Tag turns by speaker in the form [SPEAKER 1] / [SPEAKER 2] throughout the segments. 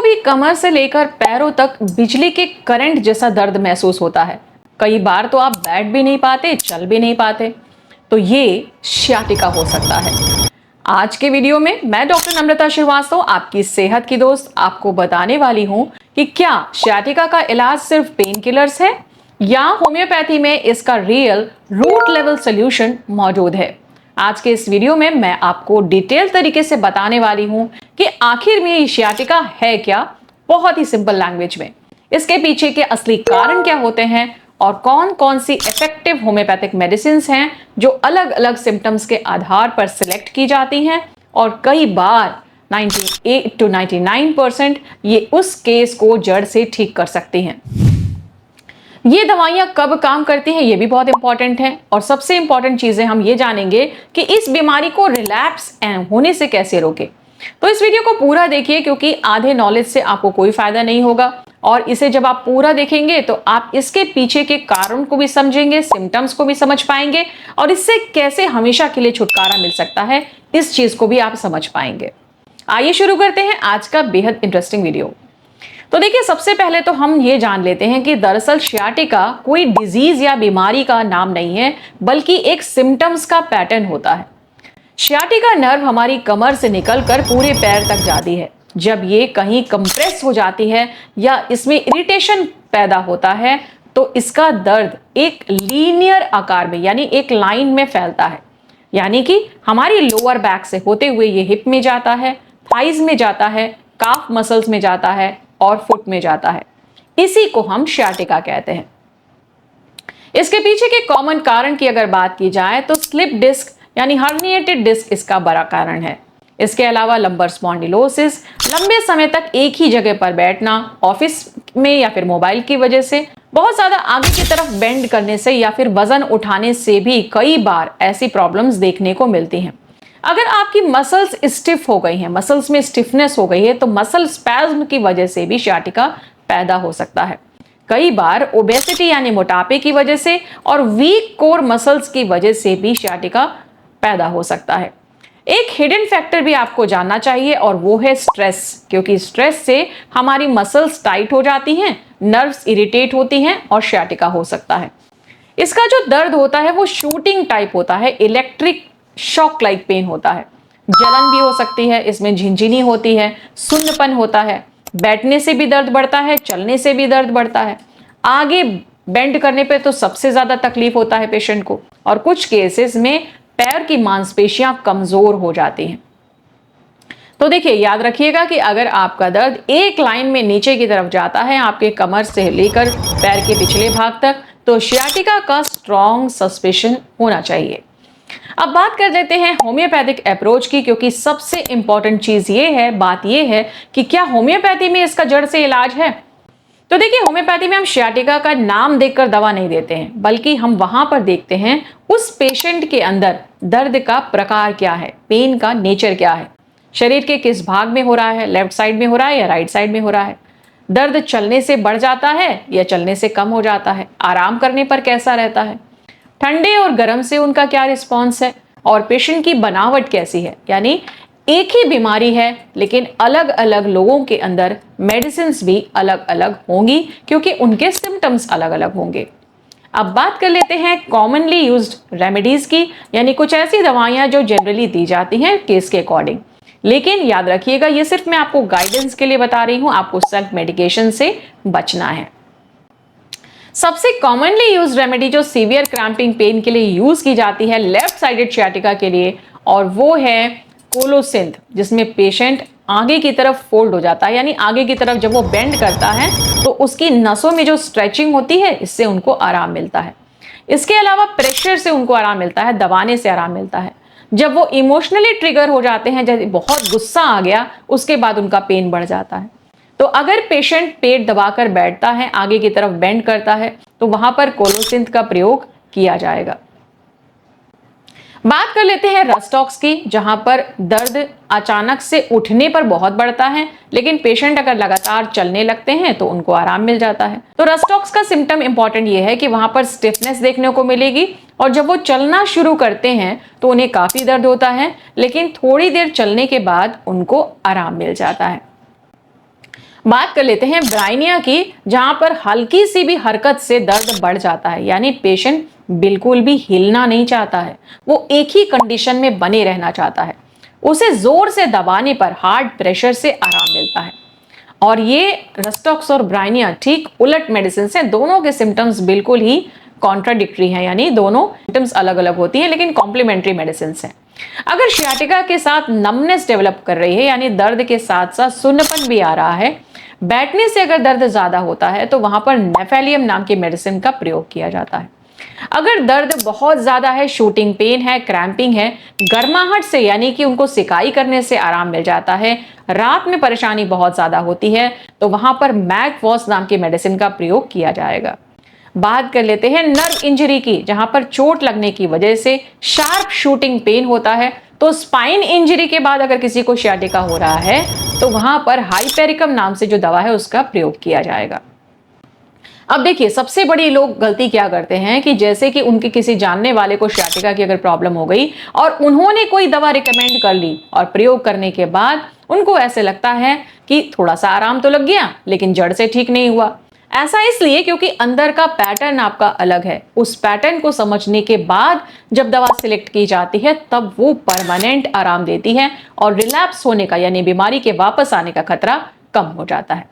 [SPEAKER 1] भी कमर से लेकर पैरों तक बिजली के करंट जैसा दर्द महसूस होता है। कई बार तो आप बैठ भी नहीं पाते, चल भी नहीं पाते, तो ये सियाटिका हो सकता है। आज के वीडियो में मैं डॉक्टर नम्रता श्रीवास्तव, आपकी सेहत की दोस्त, आपको बताने वाली हूं कि क्या सियाटिका का इलाज सिर्फ पेन किलर्स है या होम्योपैथी में इसका रियल रूट लेवल सोल्यूशन मौजूद है। आज के इस वीडियो में मैं आपको डिटेल तरीके से बताने वाली हूं कि आखिर में ये सियाटिका है क्या, बहुत ही सिंपल लैंग्वेज में, इसके पीछे के असली कारण क्या होते हैं और कौन कौन सी इफेक्टिव होम्योपैथिक मेडिसिन हैं जो अलग अलग सिम्टम्स के आधार पर सिलेक्ट की जाती हैं और कई बार 98 to 99% ये उस केस को जड़ से ठीक कर सकती हैं। ये दवाइयां कब काम करती हैं ये भी बहुत इंपॉर्टेंट है और सबसे इंपॉर्टेंट चीजें हम ये जानेंगे कि इस बीमारी को रिलैप्स होने से कैसे रोके। तो इस वीडियो को पूरा देखिए क्योंकि आधे नॉलेज से आपको कोई फायदा नहीं होगा और इसे जब आप पूरा देखेंगे तो आप इसके पीछे के कारण को भी समझेंगे, सिम्टम्स को भी समझ पाएंगे और इससे कैसे हमेशा के लिए छुटकारा मिल सकता है इस चीज को भी आप समझ पाएंगे। आइए शुरू करते हैं आज का बेहद इंटरेस्टिंग वीडियो। तो देखिए, सबसे पहले तो हम ये जान लेते हैं कि दरअसल सियाटिका कोई डिजीज या बीमारी का नाम नहीं है बल्कि एक सिम्टम्स का पैटर्न होता है। सियाटिका नर्व हमारी कमर से निकलकर पूरे पैर तक जाती है। जब ये कहीं कंप्रेस हो जाती है या इसमें इरिटेशन पैदा होता है तो इसका दर्द एक लीनियर आकार में यानी एक लाइन में फैलता है, यानी कि हमारी लोअर बैक से होते हुए ये हिप में जाता है, थाइज में जाता है, काफ मसल्स में जाता है और फुट में जाता है। इसी को हम सियाटिका कहते हैं। इसके पीछे के कॉमन कारण की अगर बात की जाए तो स्लिप डिस्क यानी हर्निएटेड डिस्क इसका बड़ा कारण है। इसके अलावा लंबर स्पॉन्डिलोसिस, लंबे समय तक एक ही जगह पर बैठना, ऑफिस में या फिर मोबाइल की वजह से, बहुत ज्यादा आगे की तरफ बेंड करने से या फिर वजन उठाने से भी कई बार ऐसी प्रॉब्लम्स देखने को मिलती हैं। अगर आपकी मसल्स स्टिफ हो गई हैं, मसल्स में स्टिफनेस हो गई है तो मसल स्पैज्म की वजह से भी सियाटिका पैदा हो सकता है। कई बार ओबेसिटी यानी मोटापे की वजह से और वीक कोर मसल्स की वजह से भी सियाटिका पैदा हो सकता है। एक हिडन फैक्टर भी आपको जानना चाहिए और वो है स्ट्रेस, क्योंकि स्ट्रेस से हमारी मसल्स टाइट हो जाती हैं, नर्व्स इरिटेट होती हैं और सियाटिका हो सकता है। इसका जो दर्द होता है वो शूटिंग टाइप होता है, इलेक्ट्रिक शॉक लाइक पेन होता है। जलन भी हो सकती है, इसमें झिंझिनी होती है, सुन्नपन होता है, बैठने से भी दर्द बढ़ता है, चलने से भी दर्द बढ़ता है, आगे बेंड करने पे तो सबसे ज्यादा तकलीफ होता है पेशेंट को और कुछ केसेस में पैर की मांसपेशियां कमजोर हो जाती हैं। तो देखिए, याद रखिएगा कि अगर आपका दर्द एक लाइन में नीचे की तरफ जाता है आपके कमर से लेकर पैर के पिछले भाग तक, तो सियाटिका का स्ट्रॉन्ग सस्पेशन होना चाहिए। अब बात कर लेते हैं होम्योपैथिक अप्रोच की, क्योंकि सबसे इंपॉर्टेंट चीज ये है, बात ये है कि क्या होम्योपैथी में इसका जड़ से इलाज है। तो देखिए, होम्योपैथी में हम सियाटिका का नाम देखकर दवा नहीं देते हैं, बल्कि हम वहां पर देखते हैं उस पेशेंट के अंदर दर्द का प्रकार क्या है, पेन का नेचर क्या है, शरीर के किस भाग में हो रहा है, लेफ्ट साइड में हो रहा है या राइट साइड में हो रहा है, दर्द चलने से बढ़ जाता है या चलने से कम हो जाता है, आराम करने पर कैसा रहता है, ठंडे और गर्म से उनका क्या रिस्पॉन्स है और पेशेंट की बनावट कैसी है। यानी एक ही बीमारी है लेकिन अलग अलग लोगों के अंदर मेडिसिन्स भी अलग अलग होंगी क्योंकि उनके सिम्टम्स अलग अलग होंगे। अब बात कर लेते हैं कॉमनली यूज्ड रेमेडीज की, यानी कुछ ऐसी दवाइयां जो जनरली दी जाती हैं केस के अकॉर्डिंग। लेकिन याद रखिएगा, ये सिर्फ मैं आपको गाइडेंस के लिए बता रही हूं, आपको सेल्फ मेडिकेशन से बचना है। सबसे कॉमनली यूज रेमेडी जो सीवियर क्रैम्पिंग पेन के लिए यूज की जाती है लेफ्ट साइडेड सियाटिका के लिए, और वो है कोलोसिंथ, जिसमें पेशेंट आगे की तरफ फोल्ड हो जाता है, यानी आगे की तरफ जब वो बेंड करता है तो उसकी नसों में जो स्ट्रेचिंग होती है इससे उनको आराम मिलता है। इसके अलावा प्रेशर से उनको आराम मिलता है, दबाने से आराम मिलता है। जब वो इमोशनली ट्रिगर हो जाते हैं, जैसे बहुत गुस्सा आ गया, उसके बाद उनका पेन बढ़ जाता है। तो अगर पेशेंट पेट दबाकर बैठता है, आगे की तरफ बेंड करता है, तो वहां पर कोलोसिंथ का प्रयोग किया जाएगा। बात कर लेते हैं रस्टॉक्स की, जहां पर दर्द अचानक से उठने पर बहुत बढ़ता है, लेकिन पेशेंट अगर लगातार चलने लगते हैं तो उनको आराम मिल जाता है। तो रस्टॉक्स का सिम्टम इंपॉर्टेंट ये है कि वहां पर स्टिफनेस देखने को मिलेगी और जब वो चलना शुरू करते हैं तो उन्हें काफी दर्द होता है, लेकिन थोड़ी देर चलने के बाद उनको आराम मिल जाता है। बात कर लेते हैं ब्राइनिया की, जहां पर हल्की सी भी हरकत से दर्द बढ़ जाता है, यानी पेशेंट बिल्कुल भी हिलना नहीं चाहता है, वो एक ही कंडीशन में बने रहना चाहता है। उसे जोर से दबाने पर हार्ट प्रेशर से आराम मिलता है। और ये रस्टॉक्स और ब्राइनिया ठीक उलट मेडिसिन हैं, दोनों के सिम्टम्स बिल्कुल ही कॉन्ट्राडिक्टरी हैं, यानी दोनों सिम्टम्स अलग अलग होती हैं लेकिन कॉम्प्लीमेंट्री मेडिसिन हैं। अगर शियाटिका के साथ नमनेस डेवलप कर रही है, यानी दर्द के साथ साथ सुन्नपन भी आ रहा है, बैठने से अगर दर्द ज्यादा होता है, तो वहां पर नेफेलियम नाम की मेडिसिन का प्रयोग किया जाता है। अगर दर्द बहुत ज्यादा है, शूटिंग पेन है, क्रैम्पिंग है, गर्माहट से यानी कि उनको सिकाई करने से आराम मिल जाता है, रात में परेशानी बहुत ज्यादा होती है, तो वहां पर मैगवॉस नाम की मेडिसिन का प्रयोग किया जाएगा। बात कर लेते हैं नर्व इंजरी की, जहां पर चोट लगने की वजह से शार्प शूटिंग पेन होता है। तो स्पाइन इंजरी के बाद अगर किसी को शियाटिका हो रहा है, तो वहां पर हाइपेरिकम नाम से जो दवा है उसका प्रयोग किया जाएगा। अब देखिए, सबसे बड़ी लोग गलती क्या करते हैं कि जैसे कि उनके किसी जानने वाले को शियाटिका की अगर प्रॉब्लम हो गई और उन्होंने कोई दवा रिकमेंड कर ली और प्रयोग करने के बाद उनको ऐसे लगता है कि थोड़ा सा आराम तो लग गया लेकिन जड़ से ठीक नहीं हुआ। ऐसा इसलिए क्योंकि अंदर का पैटर्न आपका अलग है। उस पैटर्न को समझने के बाद जब दवा सिलेक्ट की जाती है, तब वो परमानेंट आराम देती है और रिलैप्स होने का यानी बीमारी के वापस आने का खतरा कम हो जाता है।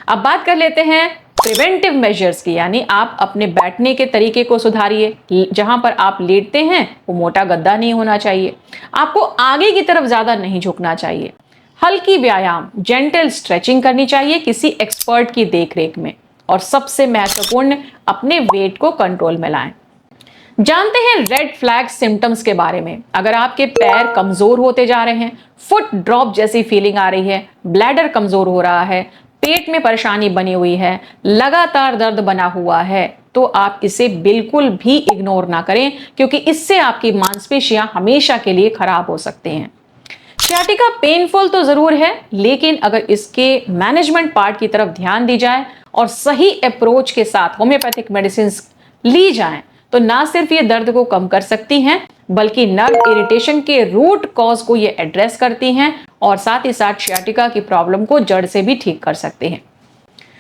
[SPEAKER 1] अब बात कर लेते हैं प्रिवेंटिव मेजर्स की, यानी आप अपने बैठने के तरीके को सुधारिए। जहां पर आप लेटते हैं वो मोटा गद्दा नहीं होना चाहिए, आपको आगे की तरफ ज्यादा नहीं झुकना चाहिए, हल्की व्यायाम जेंटल स्ट्रेचिंग करनी चाहिए किसी एक्सपर्ट की देखरेख में, और सबसे महत्वपूर्ण, अपने वेट को कंट्रोल में लाएं। जानते हैं रेड फ्लैग सिम्टम्स के बारे में। अगर आपके पैर कमजोर होते जा रहे हैं, फुट ड्रॉप जैसी फीलिंग आ रही है, ब्लैडर कमजोर हो रहा है, पेट में परेशानी बनी हुई है, लगातार दर्द बना हुआ है, तो आप इसे बिल्कुल भी इग्नोर ना करें, क्योंकि इससे आपकी मांसपेशियां हमेशा के लिए खराब हो सकती हैं। शियाटिका पेनफुल तो जरूर है, लेकिन अगर इसके मैनेजमेंट पार्ट की तरफ ध्यान दी जाए और सही अप्रोच के साथ होम्योपैथिक मेडिसिन ली जाएं, तो ना सिर्फ ये दर्द को कम कर सकती हैं, बल्कि नर्व इरिटेशन के रूट कॉज को ये एड्रेस करती हैं और साथ ही साथ शियाटिका की प्रॉब्लम को जड़ से भी ठीक कर सकते हैं।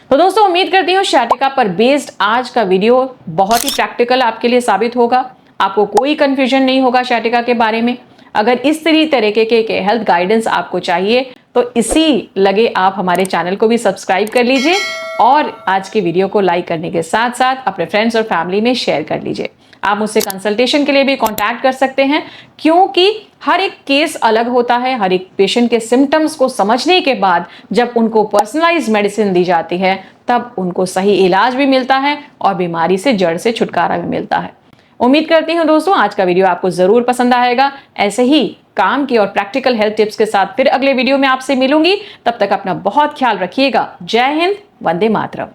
[SPEAKER 1] तो दोस्तों, उम्मीद करती हूँ शियाटिका पर बेस्ड आज का वीडियो बहुत ही प्रैक्टिकल आपके लिए साबित होगा। आपको कोई कंफ्यूजन नहीं होगा शियाटिका के बारे में। अगर इस तरीके के हेल्थ गाइडेंस आपको चाहिए, तो इसी लगे आप हमारे चैनल को भी सब्सक्राइब कर लीजिए और आज के वीडियो को लाइक करने के साथ साथ अपने फ्रेंड्स और फैमिली में शेयर कर लीजिए। आप मुझसे कंसल्टेशन के लिए भी कांटेक्ट कर सकते हैं, क्योंकि हर एक केस अलग होता है। हर एक पेशेंट के सिम्टम्स को समझने के बाद जब उनको पर्सनलाइज्ड मेडिसिन दी जाती है, तब उनको सही इलाज भी मिलता है और बीमारी से जड़ से छुटकारा भी मिलता है। उम्मीद करती हूँ दोस्तों आज का वीडियो आपको जरूर पसंद आएगा। ऐसे ही काम की और प्रैक्टिकल हेल्थ टिप्स के साथ फिर अगले वीडियो में आपसे मिलूंगी। तब तक अपना बहुत ख्याल रखिएगा। जय हिंद, वंदे मातरम।